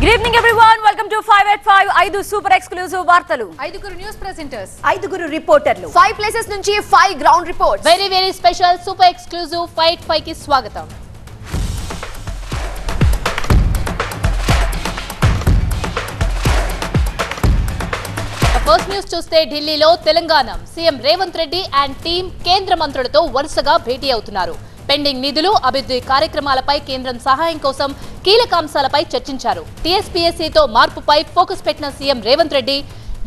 Good evening everyone. Welcome to 585 ఐదు super exclusive వార్తలు. ఐదుగురు న్యూస్ ప్రెజెంటర్స్, ఐదుగురు రిపోర్టర్లు, 5 ప్లేసెస్ నుంచి 5 ground reports. Very special super exclusive fight 5 కి స్వాగతం. ఫస్ట్ న్యూస్ చూస్తే ఢిల్లీలో Telangana CM Revanth Reddy and team కేంద్ర మంత్రులతో వరుసగా భేటీ అవుతున్నారు. పెండింగ్ నిధులు, అభివృద్ధి కార్యక్రమాలపై కేంద్రం సహాయం కోసం కీలక అంశాలపై చర్చించారు. టీఎస్పీఎస్సీతో మార్పుపై ఫోకస్ పెట్టిన CM Revanth Reddy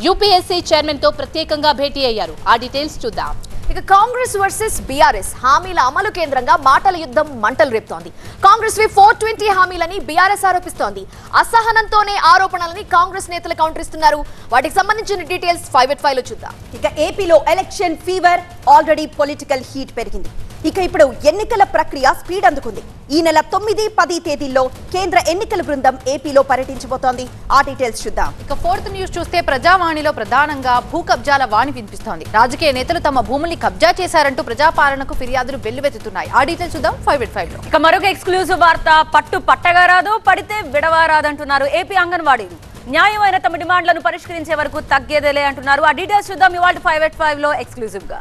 UPSC chairman తో ప్రత్యేకంగా భేటీ అయ్యారు. ఆ డీటెయిల్స్ చూద్దాం. ఇక కాంగ్రెస్ వర్సెస్ బీఆర్ఎస్ హామీల అమలు కేంద్రంగా మాటల యుద్ధం మంటలు రేపుతోంది. కాంగ్రెస్ 420 హామీలని బీఆర్ఎస్ ఆరోపిస్తోంది. అసహనంతోనే ఆరోపణలని కాంగ్రెస్ నేతలు కౌంటర్ ఇస్తున్నారు. వాటికి సంబంధించిన డీటెయిల్స్ 585 లో చూద్దాం. ఇక ఏపీలో election fever, already political heat పెరిగింది. ఇక ఇప్పుడు ఎన్నికల ప్రక్రియ స్పీడ్ అందుకుంది. ఈ నెల 9, 10 తేదీల్లో కేంద్ర ఎన్నికల బృందం ఏపీలో పర్యటించబోతోంది. ఆ డీటెయిల్స్ చూద్దాం. ఇక ఫోర్త్ న్యూస్ చూస్తే ప్రజావాణిలో ప్రధానంగా భూ కబ్జాల వాణి వినిపిస్తోంది. రాజకీయ నేతలు తమ భూముల్ని కబ్జా చేశారంటూ ప్రజాపాలనకు ఫిర్యాదులు వెల్లువెత్తుతున్నాయి. ఆ డీటెయిల్స్ చూద్దాం 585 లో. ఇక మరొక ఎక్స్క్లూజివ్ వార్త, పట్టు పట్టగా రాదు, పడితే విడవారాదంటున్నారు ఏపీ అంగన్వాడీలు. న్యాయమైన తమ డిమాండ్లను పరిష్కరించే వరకు తగ్గేదేలే అంటున్నారు. ఆ డీటెయిల్స్ చూద్దాం ఇవాళ 585 లో ఎక్స్క్లూజివ్ గా.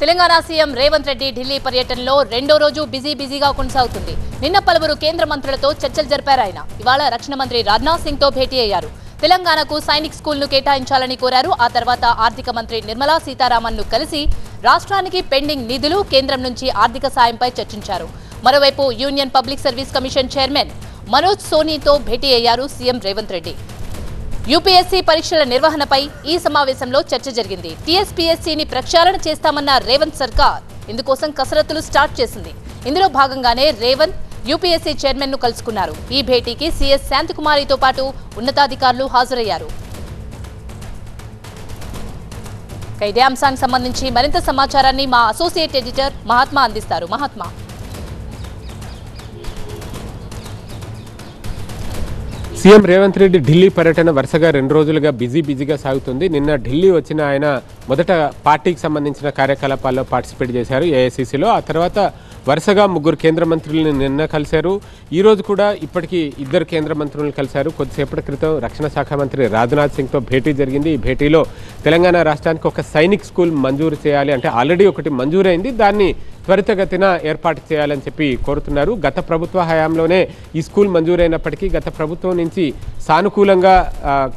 తెలంగాణ సీఎం రేవంత్ రెడ్డి ఢిల్లీ పర్యటనలో రెండో రోజు బిజీగా కొనసాగుతుంది. నిన్న పలువురు కేంద్ర మంత్రులతో చర్చలు జరిపారు ఆయన. ఇవాళ రక్షణ మంత్రి రాజ్నాథ్ సింగ్ తో భేటీ అయ్యారు. తెలంగాణకు సైనిక్ స్కూల్ ను కేటాయించాలని కోరారు. ఆ తర్వాత ఆర్థిక మంత్రి నిర్మలా సీతారామన్ ను కలిసి రాష్ట్రానికి పెండింగ్ నిధులు, కేంద్రం నుంచి ఆర్థిక సాయంపై చర్చించారు. మరోవైపు Union Public Service Commission chairman Manoj సోనీతో భేటీ అయ్యారు సీఎం రేవంత్ రెడ్డి. యూపీఎస్సీ పరీక్షల నిర్వహణపై ఈ సమావేశంలో చర్చ జరిగింది. టీఎస్పీఎస్సీని ప్రక్షాళన చేస్తామన్న రేవంత్ సర్కార్ ఇందుకోసం కసరత్తులు స్టార్ట్ చేసింది. ఇందులో భాగంగానే రేవంత్ యూపీఎస్సీ చైర్మన్ ను కలుసుకున్నారు. ఈ భేటీకి సీఎస్ శాంతికుమారితో పాటు ఉన్నతాధికారులు హాజరయ్యారు. ఇదే అంశానికి సంబంధించి మరింత సమాచారాన్ని మా అసోసియేట్ ఎడిటర్ మహాత్మా అందిస్తారు. మహాత్మా, సీఎం రేవంత్ రెడ్డి ఢిల్లీ పర్యటన వరుసగా 2 రోజులుగా బిజీగా సాగుతుంది. నిన్న ఢిల్లీ వచ్చిన ఆయన మొదట పార్టీకి సంబంధించిన కార్యకలాపాల్లో పార్టిసిపేట్ చేశారు ఏఐసీసీలో. ఆ తర్వాత వరుసగా 3 కేంద్ర మంత్రులను నిన్న కలిశారు. ఈ రోజు కూడా ఇప్పటికీ 2 కేంద్ర మంత్రులను కలిశారు. కొద్దిసేపటి క్రితం రక్షణ శాఖ మంత్రి రాజ్నాథ్ సింగ్తో భేటీ జరిగింది. ఈ భేటీలో తెలంగాణ రాష్ట్రానికి ఒక సైనిక్ స్కూల్ మంజూరు చేయాలి, అంటే ఆల్రెడీ ఒకటి మంజూరైంది, దాన్ని త్వరితగతిన ఏర్పాటు చేయాలని చెప్పి కోరుతున్నారు. గత ప్రభుత్వ హయాంలోనే ఈ స్కూల్ మంజూరైనప్పటికీ గత ప్రభుత్వం నుంచి సానుకూలంగా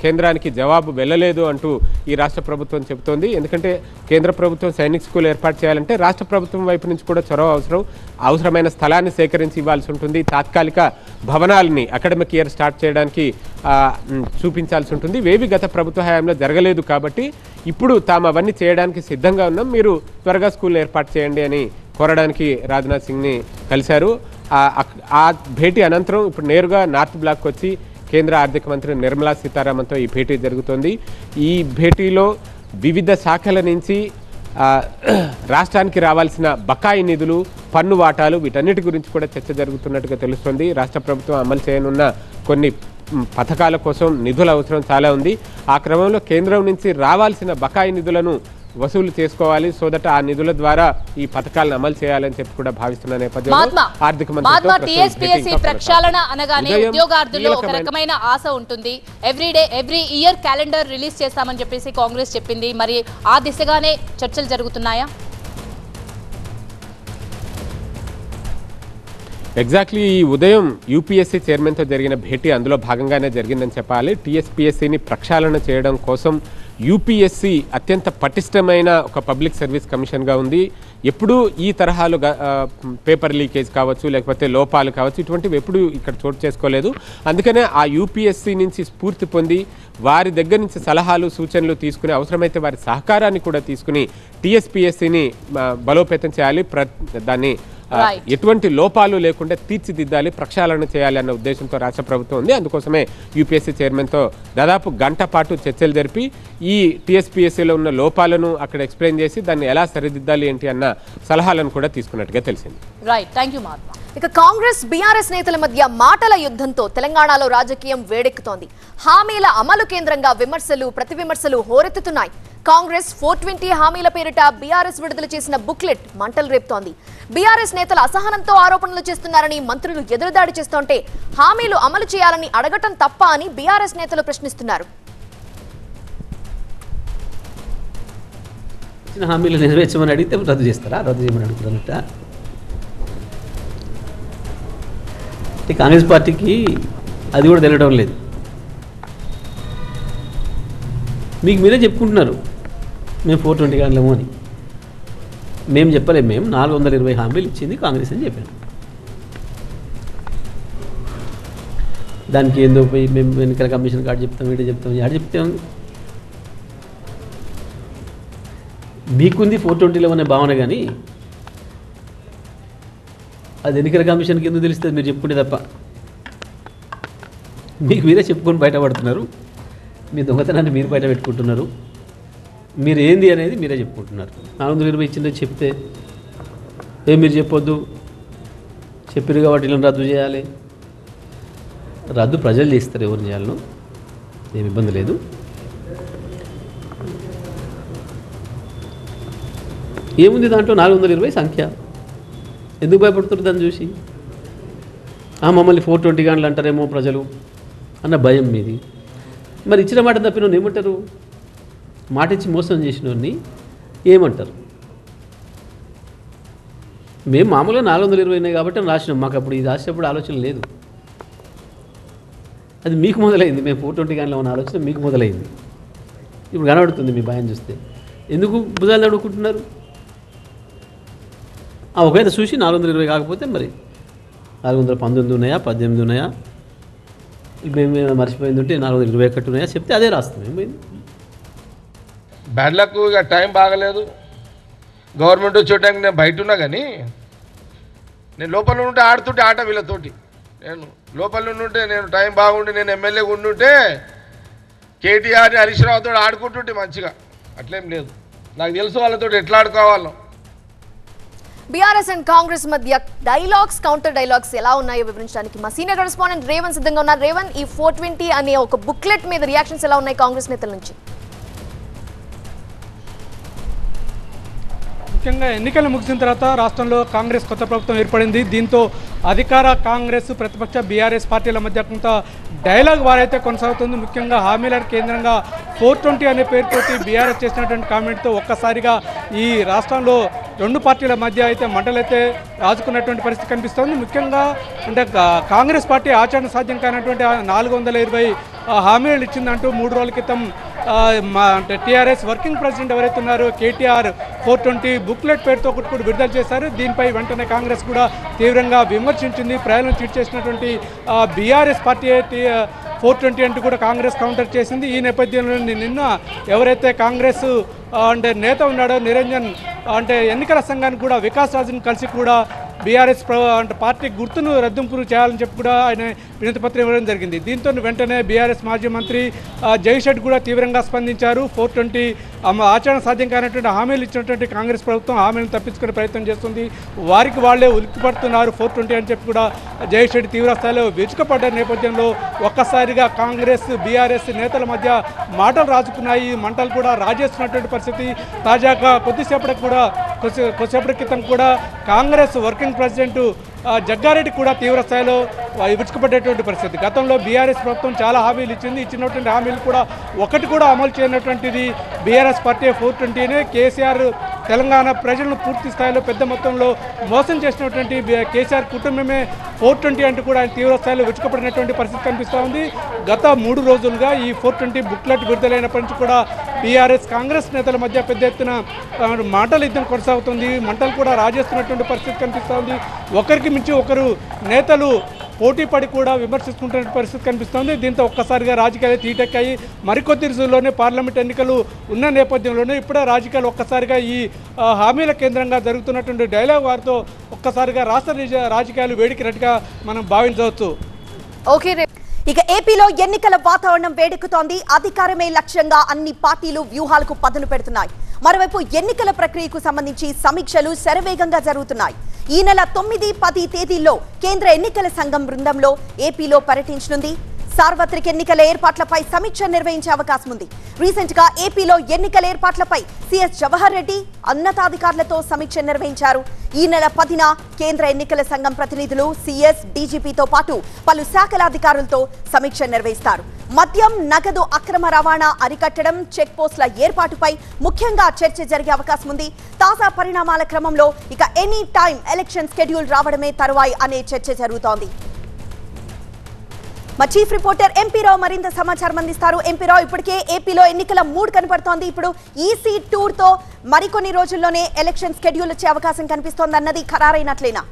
కేంద్రానికి జవాబు వెళ్ళలేదు అంటూ ఈ రాష్ట్ర ప్రభుత్వం చెబుతోంది. ఎందుకంటే కేంద్ర ప్రభుత్వం సైనిక్ స్కూల్ ఏర్పాటు చేయాలంటే రాష్ట్ర ప్రభుత్వం వైపు నుంచి కూడా చొరవ అవసరమైన స్థలాన్ని సేకరించి ఇవ్వాల్సి ఉంటుంది. తాత్కాలిక భవనాలని అకాడమిక్ ఇయర్ స్టార్ట్ చేయడానికి చూపించాల్సి ఉంటుంది. ఇవేవి గత ప్రభుత్వ హయాంలో జరగలేదు. కాబట్టి ఇప్పుడు తాము అవన్నీ చేయడానికి సిద్ధంగా ఉన్నాం, మీరు త్వరగా స్కూల్ ఏర్పాటు చేయండి అని కోరడానికి రాజ్నాథ్ సింగ్ని కలిశారు. ఆ భేటీ అనంతరం ఇప్పుడు నేరుగా నార్త్ బ్లాక్ వచ్చి కేంద్ర ఆర్థిక మంత్రి నిర్మలా సీతారామన్తో ఈ భేటీ జరుగుతోంది. ఈ భేటీలో వివిధ శాఖల నుంచి రాష్ట్రానికి రావాల్సిన బకాయి నిధులు, పన్ను వాటాలు, వీటన్నిటి గురించి కూడా చర్చ జరుగుతున్నట్టుగా తెలుస్తోంది. రాష్ట్ర ప్రభుత్వం అమలు చేయనున్న కొన్ని పథకాల కోసం నిధుల అవసరం చాలా ఉంది. ఆ క్రమంలో కేంద్రం నుంచి రావాల్సిన బకాయి నిధులను వసూలు చేసుకోవాలి, సో దట్ ఆ నిధుల ద్వారా ఈ పథకాలను అమలు చేయాలని చెప్పి కూడా భావిస్తున్న నేపథ్యంలో ఆర్థిక మంత్రి ప్రక్షాళన అనగానే ఉద్యోగార్థుల్లో ఒక రకమైన ఆశ ఉంటుంది. ఎవ్రీ ఇయర్ క్యాలెండర్ రిలీజ్ చేస్తామని చెప్పేసి కాంగ్రెస్ చెప్పింది. మరి ఆ దిశగానే చర్చలు జరుగుతున్నాయా? ఎగ్జాక్ట్లీ ఈ ఉదయం యూపీఎస్సీ చైర్మన్తో జరిగిన భేటీ అందులో భాగంగానే జరిగిందని చెప్పాలి. టీఎస్పీఎస్సీని ప్రక్షాళన చేయడం కోసం యూపీఎస్సీ అత్యంత పటిష్టమైన ఒక పబ్లిక్ సర్వీస్ కమిషన్గా ఉంది. ఎప్పుడూ ఈ తరహాలు పేపర్ లీకేజ్ కావచ్చు, లేకపోతే లోపాలు కావచ్చు, ఇటువంటివి ఎప్పుడూ ఇక్కడ చోటు చేసుకోలేదు. అందుకనే ఆ యూపీఎస్సీ నుంచి స్ఫూర్తి పొంది వారి దగ్గర నుంచి సలహాలు, సూచనలు తీసుకుని అవసరమైతే వారి సహకారాన్ని కూడా తీసుకుని టీఎస్పీఎస్సీని బలోపేతం చేయాలి, దాన్ని ఎటువంటి లోపాలు లేకుండా తీర్చిదిద్దాలి, ప్రక్షాళన చేయాలి అన్న ఉద్దేశంతో రాష్ట్ర ప్రభుత్వం ఉంది. అందుకోసమే యూపీఎస్సీ చైర్మన్తో దాదాపు గంట పాటు చర్చలు జరిపి ఈ టీఎస్పీఎస్సీలో ఉన్న లోపాలను అక్కడ ఎక్స్ప్లెయిన్ చేసి దాన్ని ఎలా సరిదిద్దాలి ఏంటి అన్న సలహాలను కూడా తీసుకున్నట్టుగా తెలిసింది. Right, thank you Mahatma. ఇక కాంగ్రెస్ బీఆర్ఎస్ నేతల మధ్య మాటల యుద్ధంతో తెలంగాణలో రాజకీయం వేడెక్కుతోంది. హామీల అమలు కేంద్రంగా విమర్శలు, ప్రతి విమర్శలు హోరెత్తుతున్నాయి. కాంగ్రెస్ 420 హామీల పేరిట బీఆర్ఎస్ విడుదల చేసిన బుక్లెట్ మంటలు రేపుతోంది. బీఆర్ఎస్ నేతలు అసహనంతో ఆరోపణలు చేస్తున్నారని మంత్రులు ఎదురుదాడి చేస్తుంటే హామీలు అమలు చేయాలని అడగటం తప్ప అని బీఆర్ఎస్ నేతలు ప్రశ్నిస్తున్నారు. హామీలు నెరవేర్చమని అడిగితే రద్దు చేస్తారా? రద్దు చేయమని అడుగుతారన్నట్ట. కాంగ్రెస్ పార్టీకి అది కూడా తెలియడం లేదు. మీకు మీరే చెప్పుకుంటున్నారు మేము 420 కానలేము అని. మేము చెప్పలేము. మేము 420 హామీలు ఇచ్చింది కాంగ్రెస్ అని చెప్పాను. దానికి ఏందో పోయి మేము ఎన్నికల కమిషన్ కార్డు చెప్తాం, వీడియో చెప్తాం, యాడ్ చెప్తే మీకుంది 420లో అనే భావన. కానీ అది ఎన్నికల కమిషన్కి ఎందుకు తెలుస్తుంది? మీరు చెప్పుకుంటే తప్ప. మీకు మీరే చెప్పుకొని బయటపడుతున్నారు. మీ దొంగతనాన్ని మీరు బయట పెట్టుకుంటున్నారు. మీరు ఏంది అనేది మీరే చెప్పుకుంటున్నారు. 420 ఇచ్చిందని చెప్తే మీరు చెప్పొద్దు, చెప్పారు కాబట్టి ఇలా రద్దు చేయాలి. రద్దు ప్రజలు చేస్తారు, ఎవరు చేయాలనో ఏమి ఇబ్బంది లేదు. ఏముంది దాంట్లో? 420 సంఖ్య. ఎందుకు భయపడుతున్నారు దాన్ని చూసి? మమ్మల్ని 420 గంటలు అంటారేమో ప్రజలు అన్న భయం మీది. మరి ఇచ్చిన మాట తప్పిన ఏమంటారు? మాట ఇచ్చి మోసం చేసినోడిని ఏమంటారు? మేము మామూలుగా 420 కాబట్టి రాసినాం. మాకు అప్పుడు ఇది రాసినప్పుడు ఆలోచన లేదు. అది మీకు మొదలైంది. మేము 420 గంటల ఉన్న ఆలోచన మీకు మొదలైంది. ఇప్పుడు కనబడుతుంది మీ భయం చూస్తే. ఎందుకు భుజాలు అడుగుకుంటున్నారు? ఒకవేళ చూసి 420 కాకపోతే మరి 419 ఉన్నాయా, 18 ఉన్నాయా, మేము మర్చిపోయింది ఉంటే 421 ఉన్నాయా చెప్తే అదే రాస్తాం. ఏమైంది? Bad luck. ఇక టైం బాగలేదు. గవర్నమెంట్ చూడటానికి నేను బయట ఉన్నా, కానీ నేను లోపల ఉంటే ఆడుతుంటే ఆట వీళ్ళతోటి. నేను లోపల ఉంటే నేను టైం బాగుండి నేను ఎమ్మెల్యేగా ఉండుంటే కేటీఆర్ని హరీష్ రావుతో ఆడుకుంటుంటే మంచిగా. అట్లేం లేదు. నాకు తెలుసు వాళ్ళతో ఎట్లా ఆడుకోవాలో. బీఆర్ఎస్ అండ్ కాంగ్రెస్ మధ్య డైలాగ్స్, కౌంటర్ డైలాగ్స్ ఎలా ఉన్నాయో వివరించడానికి మా సీనియర్ కరెస్పాండెంట్ రేవన్ సిద్ధంగా ఉన్నారు. రేవన్, ఈ 420 అనే ఒక బుక్లెట్ మీద రియాక్షన్స్ ఎలా ఉన్నాయి కాంగ్రెస్ నేతల నుంచి? ముఖ్యంగా ఎన్నికలు ముగిసిన తర్వాత రాష్ట్రంలో కాంగ్రెస్ కొత్త ప్రభుత్వం ఏర్పడింది. దీంతో అధికార కాంగ్రెస్, ప్రతిపక్ష బీఆర్ఎస్ పార్టీల మధ్య కొంత డైలాగ్ వారైతే కొనసాగుతుంది. ముఖ్యంగా హామీల కేంద్రంగా 420 అనే పేరుతోటి బీఆర్ఎస్ చేసినటువంటి కామెంట్తో ఒక్కసారిగా ఈ రాష్ట్రంలో రెండు పార్టీల మధ్య అయితే మంటలైతే రాజుకున్నటువంటి పరిస్థితి కనిపిస్తోంది. ముఖ్యంగా అంటే కాంగ్రెస్ పార్టీ ఆచరణ సాధ్యం కానటువంటి 420 హామీలు ఇచ్చిందంటూ 3 రోజుల క్రితం అంటే టీఆర్ఎస్ వర్కింగ్ ప్రెసిడెంట్ ఎవరైతే ఉన్నారో కేటీఆర్ 420 బుక్లెట్ పేరుతో కూడా విడుదల చేశారు. దీనిపై వెంటనే కాంగ్రెస్ కూడా తీవ్రంగా విమర్శించింది. ప్రజలను ట్వీట్ చేసినటువంటి బీఆర్ఎస్ పార్టీ 420 అంటూ కూడా కాంగ్రెస్ కౌంటర్ చేసింది. ఈ నేపథ్యంలో నిన్న ఎవరైతే కాంగ్రెస్ అంటే నేత ఉన్నాడో నిరంజన్ అంటే ఎన్నికల సంఘానికి కూడా వికాస్ రాజును కలిసి కూడా బీఆర్ఎస్ అంటే పార్టీ గుర్తును రద్దుంపులు చేయాలని చెప్పి కూడా ఆయన వినతి పత్రం ఇవ్వడం జరిగింది. దీంతో వెంటనే బీఆర్ఎస్ మాజీ మంత్రి జైషెడ్ కూడా తీవ్రంగా స్పందించారు. 420 ఆచరణ సాధ్యం కానటువంటి హామీలు ఇచ్చినటువంటి కాంగ్రెస్ ప్రభుత్వం హామీలను తప్పించుకునే ప్రయత్నం చేస్తుంది. వారికి వాళ్లే ఉలిక్కిపడుతున్నారు 420 అని చెప్పి కూడా జైషెడ్ తీవ్రస్థాయిలో విరుచుకుపడ్డ నేపథ్యంలో ఒక్కసారిగా కాంగ్రెస్ బీఆర్ఎస్ నేతల మధ్య మాటలు రాజుకున్నాయి. మంటలు కూడా రాజేస్తున్నటువంటి పరిస్థితి. తాజాగా కొద్దిసేపటి క్రితం కూడా కాంగ్రెస్ వర్కింగ్ ప్రెసిడెంట్ జగ్గారెడ్డి కూడా తీవ్ర స్థాయిలో విరుచుకుపడేటువంటి పరిస్థితి. గతంలో బీఆర్ఎస్ ప్రభుత్వం చాలా హామీలు ఇచ్చినటువంటి హామీలు కూడా ఒకటి కూడా అమలు చేయనటువంటిది బీఆర్ఎస్ పార్టీ 420నే. కేసీఆర్ తెలంగాణ ప్రజలను పూర్తి స్థాయిలో పెద్ద మొత్తంలో మోసం చేసినటువంటి కేసీఆర్ కుటుంబమే 420 అంటూ కూడా ఆయన తీవ్ర స్థాయిలో విరుచుకుపడినటువంటి పరిస్థితి కనిపిస్తూ ఉంది. గత 3 రోజులుగా ఈ 420 బుక్లెట్ విడుదలైనప్పటి నుంచి కూడా బీఆర్ఎస్ కాంగ్రెస్ నేతల మధ్య పెద్ద ఎత్తున మాటల యుద్ధం కొనసాగుతుంది. మంటలు కూడా రాజేస్తున్నటువంటి పరిస్థితి కనిపిస్తూ ఉంది. ఒకరికి మించి ఒకరు నేతలు పోటీ పడి కూడా విమర్శిస్తున్నటువంటి పరిస్థితి కనిపిస్తోంది. దీంతో ఒక్కసారిగా రాజకీయాలు తీటెక్కాయి. మరికొద్ది రోజుల్లోనే పార్లమెంట్ ఎన్నికలు ఉన్న నేపథ్యంలోనే ఇప్పుడే రాజకీయాలు ఒక్కసారిగా ఈ హామీల కేంద్రంగా జరుగుతున్నటువంటి డైలాగ్ వారితో ఒక్కసారిగా రాష్ట్ర రాజకీయాలు వేడికినట్టుగా మనం భావించవచ్చు. ఓకే. ఇక ఏపీలో ఎన్నికల వాతావరణం వేడెక్కుతోంది. అధికారమే లక్ష్యంగా అన్ని పార్టీలు వ్యూహాలకు పదును పెడుతున్నాయి. మరోవైపు ఎన్నికల ప్రక్రియకు సంబంధించి సమీక్షలు శరవేగంగా జరుగుతున్నాయి. ఈ నెల 9, 10 తేదీల్లో కేంద్ర ఎన్నికల సంఘం బృందంలో ఏపీలో పర్యటించనుంది. సార్వత్రిక ఎన్నికల ఏర్పాట్లపై సమీక్ష నిర్వహించే అవకాశం ఉంది. రీసెంట్ గా ఏపీలో ఎన్నికల ఏర్పాట్లపై సీఎస్ జవహర్ రెడ్డి ఉన్నతాధికారులతో సమీక్ష నిర్వహించారు. ఈ నెల 10న కేంద్ర ఎన్నికల సంఘం ప్రతినిధులు సీఎస్, డీజీపీతో పాటు పలు శాఖల అధికారులతో సమీక్ష నిర్వహిస్తారు. మద్యం, నగదు అక్రమ రవాణా అరికట్టడం, చెక్ పోస్టుల ఏర్పాటుపై ముఖ్యంగా చర్చ జరిగే అవకాశం ఉంది. తాజా పరిణామాల క్రమంలో ఇక ఎనీ టైం ఎలక్షన్ షెడ్యూల్ రావడమే తరువాయి అనే చర్చ జరుగుతోంది. మా చీఫ్ రిపోర్టర్ ఎంపీ రావు మరింత సమాచారం అందిస్తారు. ఎంపీ రావు, ఇప్పటికే ఏపీలో ఎన్నికల మూడ్ కనపడుతోంది. ఇప్పుడు ఈసీ టూర్ తో మరికొన్ని రోజుల్లోనే ఎలక్షన్ షెడ్యూల్ వచ్చే అవకాశం కనిపిస్తోంది అన్నది ఖరారైనట్లేనా?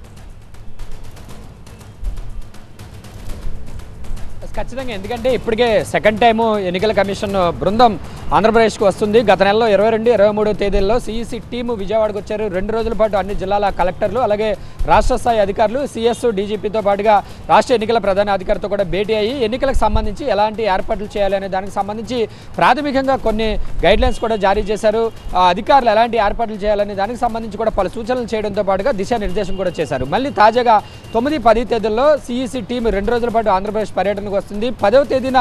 ఖచ్చితంగా, ఎందుకంటే ఇప్పటికే సెకండ్ టైము ఎన్నికల కమిషన్ బృందం ఆంధ్రప్రదేశ్కు వస్తుంది. గత నెలలో 22, 23 తేదీల్లో సిఈసి టీము విజయవాడకు వచ్చారు. 2 రోజుల పాటు అన్ని జిల్లాల కలెక్టర్లు, అలాగే రాష్ట్ర స్థాయి అధికారులు, సిఎస్, డీజీపీతో పాటుగా రాష్ట్ర ఎన్నికల ప్రధాన అధికారితో కూడా భేటీ అయ్యి ఎన్నికలకు సంబంధించి ఎలాంటి ఏర్పాట్లు చేయాలనే దానికి సంబంధించి ప్రాథమికంగా కొన్ని గైడ్లైన్స్ కూడా జారీ చేశారు. అధికారులు ఎలాంటి ఏర్పాట్లు చేయాలనే దానికి సంబంధించి కూడా పలు సూచనలు చేయడంతో పాటుగా దిశానిర్దేశం కూడా చేశారు. మళ్ళీ తాజాగా 9, 10 తేదీల్లో సిఈసి టీము 2 రోజుల పాటు ఆంధ్రప్రదేశ్ పర్యటనకు వస్తుంది. 10వ తేదీన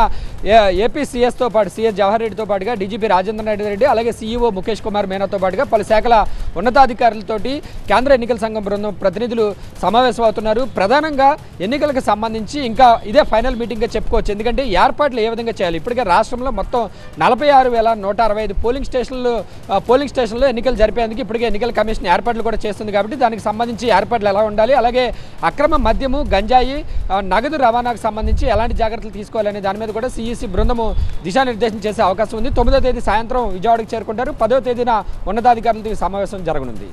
ఏపీ సీఎస్తో పాటు సీఎస్ జవహర్ రెడ్డితో పాటుగా డీజీపీ రాజేంద్ర రెడ్డి, అలాగే సీఈఓ ముఖేష్ కుమార్ మీనాతో పాటుగా పలు శాఖల ఉన్నతాధికారులతోటి కేంద్ర ఎన్నికల సంఘం బృందం ప్రతినిధులు సమావేశం అవుతున్నారు. ప్రధానంగా ఎన్నికలకు సంబంధించి ఇంకా ఇదే ఫైనల్ మీటింగ్గా చెప్పుకోవచ్చు. ఎందుకంటే ఏర్పాట్లు ఏ విధంగా చేయాలి, ఇప్పటికే రాష్ట్రంలో మొత్తం 46,165 పోలింగ్ స్టేషన్లో ఎన్నికలు జరిపేందుకు ఇప్పటికే ఎన్నికల కమిషన్ ఏర్పాట్లు కూడా చేస్తుంది. కాబట్టి దానికి సంబంధించి ఏర్పాట్లు ఎలా ఉండాలి, అలాగే అక్రమ మద్యము, గంజాయి, నగదు రవాణాకు సంబంధించి ఎలాంటి జాగ్రత్తలు తీసుకోవాలనే దాని మీద కూడా సిఈసి బృందము దిశానిర్దేశం చేసే అవకాశం ఉంది. 9వ తేదీ సాయంత్రం విజయవాడకు చేరుకుంటారు. 10వ తేదీన ఉన్నతాధికారులతో సమావేశం జరగనుంది.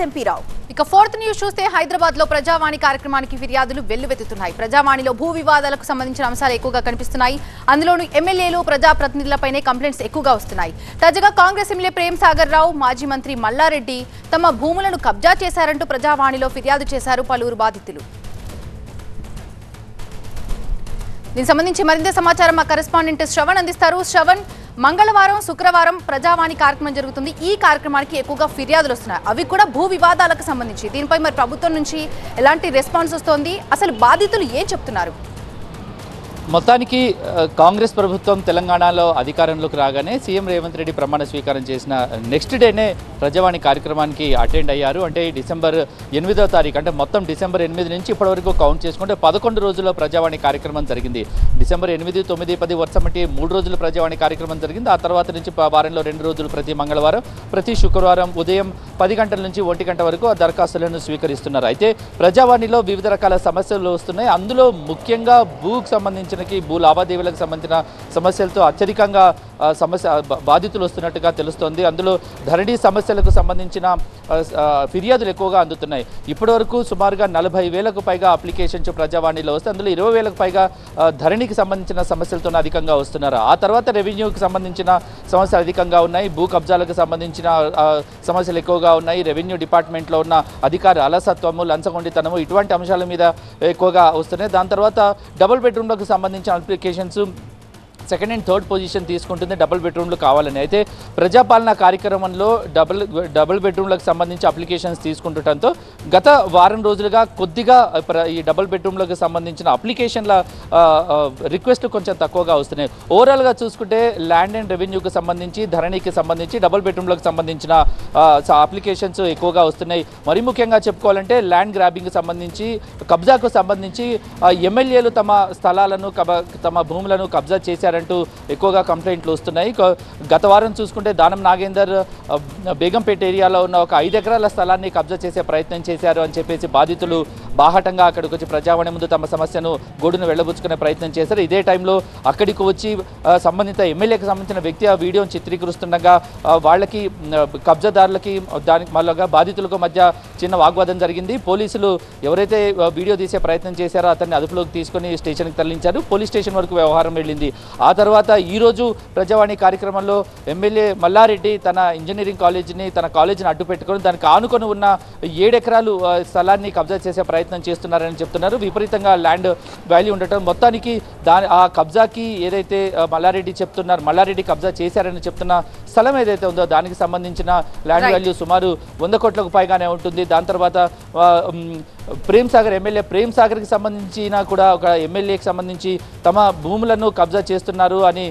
ఎంపీ రావు. ఇక 4th న్యూస్ చూస్తే హైదరాబాద్ లో ప్రజావాణి కార్యక్రమానికి ఫిర్యాదులు వెల్లువెత్తుతున్నాయి. ప్రజావాణిలో భూ వివాదాలకు సంబంధించిన అంశాలు ఎక్కువగా కనిపిస్తున్నాయి. అందులోనూ ఎమ్మెల్యేలు, ప్రజాప్రతినిధులపైనే కంప్లైంట్స్ ఎక్కువగా వస్తున్నాయి. తాజాగా కాంగ్రెస్ ఎమ్మెల్యే ప్రేమ్ సాగర్ రావు, మాజీ మంత్రి మల్లారెడ్డి తమ భూములను కబ్జా చేశారంటూ ప్రజావాణిలో ఫిర్యాదు చేశారు పలువురు బాధితులు. దీనికి సంబంధించి మరింత సమాచారం మా కరెస్పాండెంట్ శ్రవణ్ అందిస్తారు. శ్రవణ్, మంగళవారం, శుక్రవారం ప్రజావాణి కార్యక్రమం జరుగుతుంది. ఈ కార్యక్రమానికి ఎక్కువగా ఫిర్యాదులు వస్తున్నాయి, అవి కూడా భూ వివాదాలకు సంబంధించి. దీనిపై మరి ప్రభుత్వం నుంచి ఎలాంటి రెస్పాన్స్ వస్తోంది, అసలు బాధితులు ఏం చెప్తున్నారు? మొత్తానికి కాంగ్రెస్ ప్రభుత్వం తెలంగాణలో అధికారంలోకి రాగానే సీఎం రేవంత్ రెడ్డి ప్రమాణ స్వీకారం చేసిన నెక్స్ట్ డేనే ప్రజావాణి కార్యక్రమానికి అటెండ్ అయ్యారు. అంటే డిసెంబర్ 8వ తారీఖు, అంటే మొత్తం డిసెంబర్ 8 నుంచి ఇప్పటివరకు కౌంట్ చేసుకుంటే 11 రోజుల్లో ప్రజావాణి కార్యక్రమం జరిగింది. డిసెంబర్ 8, 9, 10 వరుసమటి 3 రోజులు ప్రజావాణి కార్యక్రమం జరిగింది. ఆ తర్వాత నుంచి వారంలో 2 రోజులు ప్రతి మంగళవారం, ప్రతి శుక్రవారం ఉదయం 10 గంటల నుంచి 1 గంట వరకు ఆ దరఖాస్తులను స్వీకరిస్తున్నారు. అయితే ప్రజావాణిలో వివిధ రకాల సమస్యలు వస్తున్నాయి. అందులో ముఖ్యంగా భూకు సంబంధించిన భూ లావాదేవీలకు సంబంధించిన సమస్యలతో అత్యధికంగా బాధితులు వస్తున్నట్టుగా తెలుస్తోంది. అందులో ధరణి సమస్యలకు సంబంధించిన ఫిర్యాదులు ఎక్కువగా అందుతున్నాయి. ఇప్పటివరకు సుమారుగా 40,000కు పైగా అప్లికేషన్స్ ప్రజావాణిలో వస్తే అందులో 20,000కు పైగా ధరణికి సంబంధించిన సమస్యలతో అధికంగా వస్తున్నారు. ఆ తర్వాత రెవెన్యూకి సంబంధించిన సమస్యలు అధికంగా ఉన్నాయి. భూ కబ్జాలకు సంబంధించిన సమస్యలు ఎక్కువగా ఉన్నాయి. రెవెన్యూ డిపార్ట్మెంట్లో ఉన్న అధికార అలసత్వము, లంచగొండితనము, ఇటువంటి అంశాల మీద ఎక్కువగా వస్తున్నాయి. దాని తర్వాత డబుల్ బెడ్రూమ్లకు సంబంధించిన applications second and third position తీసుకుంటుంది డబుల్ బెడ్రూమ్లు కావాలని. అయితే ప్రజాపాలన కార్యక్రమంలో డబుల్ బెడ్రూమ్లకు సంబంధించి అప్లికేషన్స్ తీసుకుంటుండటంతో గత వారం రోజులుగా కొద్దిగా ఈ డబుల్ బెడ్రూమ్లకు సంబంధించిన అప్లికేషన్ల రిక్వెస్ట్లు కొంచెం తక్కువగా వస్తున్నాయి. ఓవరాల్గా చూసుకుంటే ల్యాండ్ అండ్ రెవెన్యూకి సంబంధించి, ధరణికి సంబంధించి, డబుల్ బెడ్రూమ్లకు సంబంధించిన అప్లికేషన్స్ ఎక్కువగా వస్తున్నాయి. మరి ముఖ్యంగా చెప్పుకోవాలంటే ల్యాండ్ గ్రాబింగ్కి సంబంధించి, కబ్జాకు సంబంధించి ఎమ్మెల్యేలు తమ స్థలాలను, తమ భూములను కబ్జా చేశారు అంటూ ఎక్కువగా కంప్లైంట్లు వస్తున్నాయి. గత వారం చూసుకుంటే దానం నాగేందర్ బేగంపేట ఏరియాలో ఉన్న ఒక 5 ఎకరాల స్థలాన్ని కబ్జా చేసే ప్రయత్నం చేశారు అని చెప్పేసి బాధితులు బాహటంగా అక్కడికి వచ్చి ప్రజావాణి ముందు తమ సమస్యను గోడును వెళ్ళబుచ్చుకునే ప్రయత్నం చేశారు. ఇదే టైంలో అక్కడికి వచ్చి సంబంధిత ఎమ్మెల్యేకి సంబంధించిన వ్యక్తి ఆ వీడియోను చిత్రీకరిస్తుండగా వాళ్ళకి, కబ్జాదారులకి, దానికి మళ్ళగా బాధితులకు మధ్య చిన్న వాగ్వాదం జరిగింది. పోలీసులు ఎవరైతే వీడియో తీసే ప్రయత్నం చేశారో అతన్ని అదుపులోకి తీసుకొని స్టేషన్కి తరలించారు. పోలీస్ స్టేషన్ వరకు వ్యవహారం వెళ్ళింది. ఆ ఆ తర్వాత ఈరోజు ప్రజావాణి కార్యక్రమంలో ఎమ్మెల్యే మల్లారెడ్డి తన ఇంజనీరింగ్ కాలేజీని తన కాలేజీని అడ్డు పెట్టుకొని దానికి ఆనుకొని ఉన్న 7 ఎకరాలు స్థలాన్ని కబ్జా చేసే ప్రయత్నం చేస్తున్నారని చెప్తున్నారు. విపరీతంగా ల్యాండ్ వాల్యూ ఉండటం మొత్తానికి ఆ కబ్జాకి ఏదైతే మల్లారెడ్డి కబ్జా చేశారని చెప్తున్న స్థలం ఏదైతే ఉందో దానికి సంబంధించిన ల్యాండ్ వాల్యూ సుమారు 100 కోట్లకు పైగానే ఉంటుంది. దాని తర్వాత ఎమ్మెల్యే ప్రేమ్ సాగర్కి సంబంధించిన కూడా ఒక ఎమ్మెల్యేకి సంబంధించి తమ భూములను కబ్జా చేస్తున్నారు అని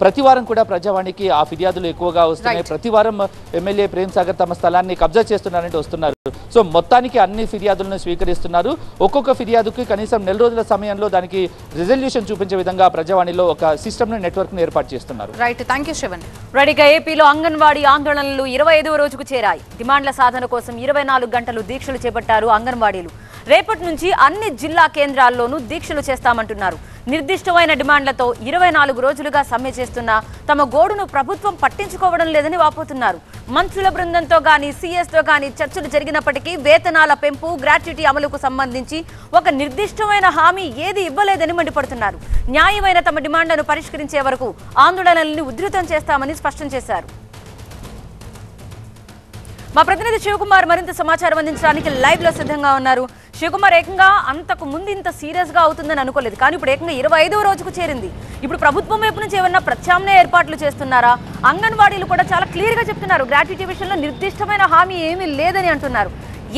ప్రతి వారం కూడా ప్రజావాణికి ఆ ఫిర్యాదులు ఎక్కువగా వస్తున్నాయి. ప్రతి వారం ఎమ్మెల్యే ప్రేమ్ సాగర్ తమ స్థలాన్ని కబ్జా చేస్తున్నారంటే వస్తున్నారు. సో మొత్తానికి అన్ని ఫిర్యాదులను స్వీకరిస్తున్నారు. ఒక్కొక్క ఫిర్యాదుకి కనీసం 4 రోజుల సమయంలో దానికి రిజల్యూషన్ చూపించే విధంగా ప్రజావాణిలో ఒక సిస్టమ్ నెట్వర్క్ ను ఏర్పాటు చేస్తున్నారు. Right, thank you Shravan. రెడీగా ఏపీలో అంగన్వాడీ ఆందోళనలు 25వ రోజుకు చేరాయి. డిమాండ్ల సాధన కోసం 24 గంటలు దీక్షలు చేపట్టారు అంగన్వాడీలు. రేపటి నుంచి అన్ని జిల్లా కేంద్రాల్లోనూ దీక్షలు చేస్తామంటున్నారు. నిర్దిష్టమైన డిమాండ్లతో 24 రోజులుగా సమ్మె చేస్తున్నా తమ గోడును ప్రభుత్వం పట్టించుకోవడం లేదని వాపోతున్నారు. మంత్రుల బృందంతో గానీ సీఎస్తో గానీ చర్చలు జరిగినప్పటికీ వేతనాల పెంపు, గ్రాట్యుటీ అమలుకు సంబంధించి ఒక నిర్దిష్టమైన హామీ ఏది ఇవ్వలేదని మండిపడుతున్నారు. న్యాయమైన తమ డిమాండ్లను పరిష్కరించే వరకు ఆందోళనల్ని ఉధృతం చేస్తామని స్పష్టం చేశారు. మా ప్రతినిధి శివకుమార్ మరింత సమాచారం అందించడానికి లైవ్ లో సిద్ధంగా ఉన్నారు. శివకుమార్, ఏకంగా అంతకు ముందు ఇంత సీరియస్ గా అవుతుందని అనుకోలేదు, కానీ ఇప్పుడు ఏకంగా 25వ రోజుకు చేరింది. ఇప్పుడు ప్రభుత్వం వైపు నుంచి ఏమన్నా ప్రత్యామ్నాయ ఏర్పాట్లు చేస్తున్నారా? అంగన్వాడీలు కూడా చాలా క్లియర్ గా చెప్తున్నారు, గ్రాట్యుటీ విషయంలో నిర్దిష్టమైన హామీ ఏమీ లేదని అంటున్నారు.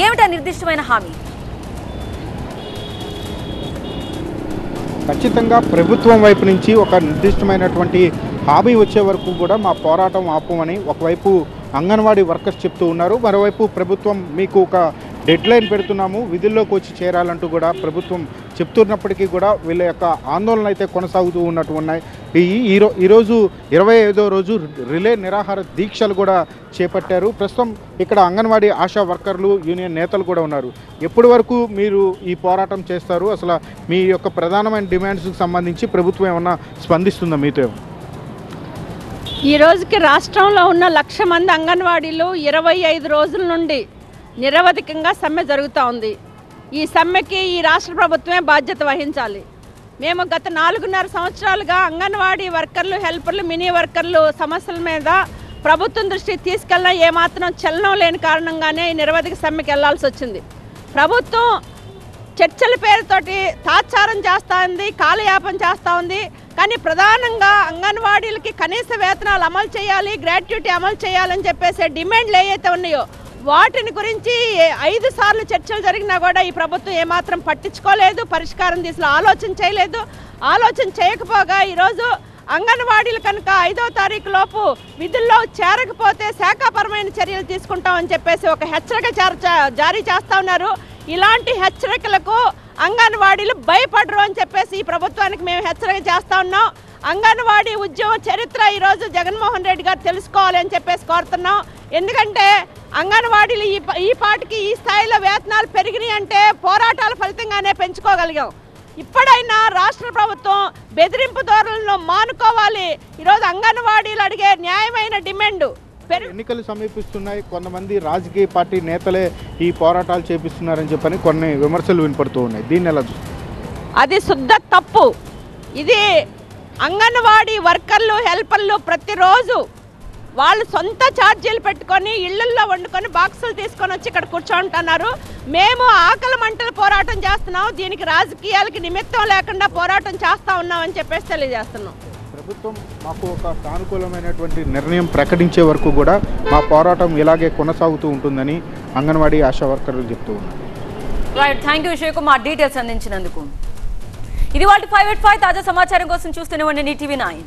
ఏమిటా నిర్దిష్టమైన హామీ? ఖచ్చితంగా ప్రభుత్వం వైపు నుంచి ఒక నిర్దిష్టమైనటువంటి హామీ వచ్చే వరకు కూడా మా పోరాటం ఆపమని ఒకవైపు అంగన్వాడీ వర్కర్స్ చెప్తూ ఉన్నారు. మరోవైపు ప్రభుత్వం మీకు ఒక డెడ్ లైన్ పెడుతున్నాము, విధుల్లోకి వచ్చి చేరాలంటూ కూడా ప్రభుత్వం చెప్తున్నప్పటికీ కూడా వీళ్ళ యొక్క ఆందోళన అయితే కొనసాగుతూ ఉన్నట్టు ఉన్నాయి. ఈరోజు 25వ రోజు రిలే నిరాహార దీక్షలు కూడా చేపట్టారు. ప్రస్తుతం ఇక్కడ అంగన్వాడీ ఆశా వర్కర్లు యూనియన్ నేతలు కూడా ఉన్నారు. ఎప్పటి వరకు మీరు ఈ పోరాటం చేస్తారు? అసలు మీ యొక్క ప్రధానమైన డిమాండ్స్కి సంబంధించి ప్రభుత్వం ఏమన్నా స్పందిస్తుందా మీతో? ఈ రోజుకి రాష్ట్రంలో ఉన్న 1,00,000 మంది అంగన్వాడీలు 25 రోజుల నుండి నిరవధికంగా సమ్మె జరుగుతూ ఉంది. ఈ సమ్మెకి ఈ రాష్ట్ర ప్రభుత్వమే బాధ్యత వహించాలి. మేము గత 4.5 సంవత్సరాలుగా అంగన్వాడీ వర్కర్లు, హెల్పర్లు, మినీ వర్కర్లు సమస్యల మీద ప్రభుత్వం దృష్టికి తీసుకెళ్ళినా ఏమాత్రం చలనం లేని కారణంగానే ఈ నిరవధిక సమ్మెకి వెళ్లాల్సి వచ్చింది. ప్రభుత్వం చర్చల పేరుతోటి తాత్సారం చేస్తూ ఉంది, కాలయాపన చేస్తూ ఉంది. కానీ ప్రధానంగా అంగన్వాడీలకి కనీస వేతనాలు అమలు చేయాలి, గ్రాట్యుటీ అమలు చేయాలని చెప్పేసి డిమాండ్లు ఏవైతే ఉన్నాయో వాటిని గురించి 5 సార్లు చర్చలు జరిగినా కూడా ఈ ప్రభుత్వం ఏమాత్రం పట్టించుకోలేదు, పరిష్కారం తీసిన ఆలోచన చేయలేదు. ఆలోచన చేయకపోగా ఈరోజు అంగన్వాడీలు కనుక 5వ తారీఖు లోపు విధుల్లో చేరకపోతే శాఖాపరమైన చర్యలు తీసుకుంటామని చెప్పేసి ఒక హెచ్చరిక జారీ చేస్తూ ఉన్నారు. ఇలాంటి హెచ్చరికలకు అంగన్వాడీలు భయపడరు అని చెప్పేసి ఈ ప్రభుత్వానికి మేము హెచ్చరిక చేస్తా ఉన్నాం. అంగన్వాడీ ఉద్యమం చరిత్ర ఈరోజు జగన్మోహన్ రెడ్డి గారు తెలుసుకోవాలి అని చెప్పేసి కోరుతున్నాం. ఎందుకంటే అంగన్వాడీలు ఈ పాటికి ఈ స్థాయిలో వేతనాలు పెరిగినాయి అంటే పోరాటాల ఫలితంగానే పెంచుకోగలిగాం. ఇప్పుడైనా రాష్ట్ర ప్రభుత్వం బెదిరింపు ధోరణులను మానుకోవాలి. ఈరోజు అంగన్వాడీలు అడిగే న్యాయమైన డిమాండ్. ఎన్నికలు సమీపిస్తున్నాయి, కొంతమంది రాజకీయ పార్టీ నేతలే ఈ పోరాటాలు చేపిస్తున్నారని చెప్పని కొన్ని విమర్శలు వినపడుతూ ఉన్నాయి. దీన్ని ఎలా చూస్తారు? అది శుద్ధ తప్పు. ఇది అంగన్వాడీ వర్కర్లు, హెల్పర్లు ప్రతిరోజు వాళ్ళు సొంత ఛార్జీలు పెట్టుకొని ఇళ్లల్లో వండుకొని బాక్సులు తీసుకొని వచ్చి ఇక్కడ కూర్చోంటున్నారు. మేము ఆకలి మంటల పోరాటం చేస్తున్నాం, దీనికి రాజకీయాలకి నిమిత్తం లేకుండా పోరాటం చేస్తూ ఉన్నామని చెప్పేసి తెలియజేస్తున్నాం. ప్రభుత్వం మాకు ఒక సానుకూలమైనటువంటి నిర్ణయం ప్రకటించే వరకు కూడా మా పోరాటం ఇలాగే కొనసాగుతూ ఉంటుందని అంగన్వాడీ ఆశా వర్కర్లు చెప్తూ ఉన్నారు. Right, thank you Shivakumar details అందించినందుకు. ఇది వాళ్ళ 5 at 5 తాజా సమాచారం కోసం చూస్తూనే ఉండండి టీవీ 9.